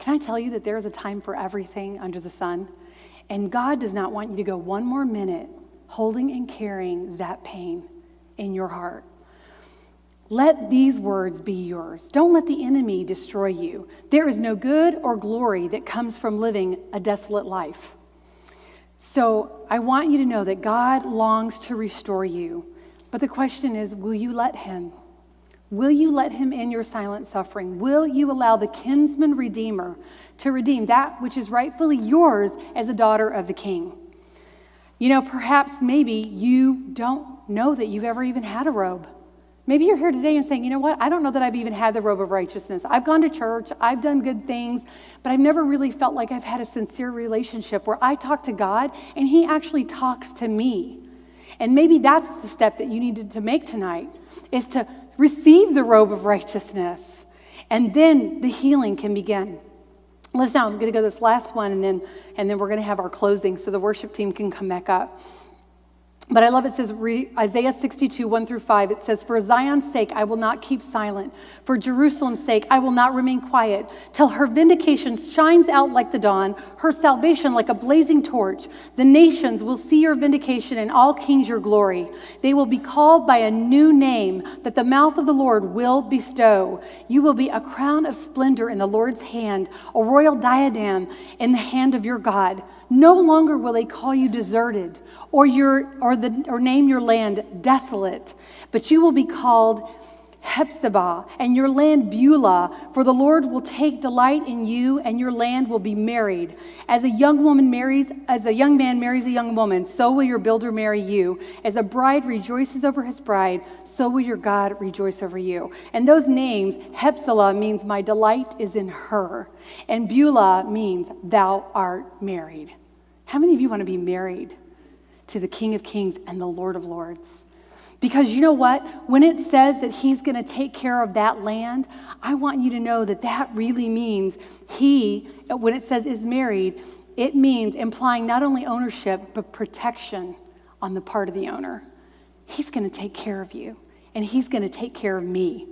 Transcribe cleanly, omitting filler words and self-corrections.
Can I tell you that there's a time for everything under the sun? And God does not want you to go one more minute holding and carrying that pain in your heart. Let these words be yours. Don't let the enemy destroy you. There is no good or glory that comes from living a desolate life. So I want you to know that God longs to restore you. But the question is, will you let him? Will you let him in your silent suffering? Will you allow the kinsman redeemer to redeem that which is rightfully yours as a daughter of the King? You know, perhaps maybe you don't know that you've ever even had a robe. Maybe you're here today and saying, you know what, I don't know that I've even had the robe of righteousness. I've gone to church, I've done good things, but I've never really felt like I've had a sincere relationship where I talk to God and he actually talks to me. And maybe that's the step that you needed to make tonight, is to receive the robe of righteousness. And then the healing can begin. Listen, I'm going to go this last one, and then we're going to have our closing so the worship team can come back up. But I love it says, Isaiah 62, 1-5, it says, for Zion's sake, I will not keep silent. For Jerusalem's sake, I will not remain quiet, till her vindication shines out like the dawn, her salvation like a blazing torch. The nations will see your vindication, and all kings your glory. They will be called by a new name that the mouth of the Lord will bestow. You will be a crown of splendor in the Lord's hand, a royal diadem in the hand of your God. No longer will they call you deserted, or name your land desolate, but you will be called Hephzibah, and your land Beulah, for the Lord will take delight in you, and your land will be married. As a young man marries a young woman, so will your builder marry you. As a bride rejoices over his bride, so will your God rejoice over you. And those names, Hephzibah means my delight is in her, and Beulah means thou art married. How many of you want to be married to the King of Kings and the Lord of Lords? Because you know what? When it says that he's going to take care of that land, I want you to know that that really means when it says is married, it means implying not only ownership, but protection on the part of the owner. He's going to take care of you, and he's going to take care of me.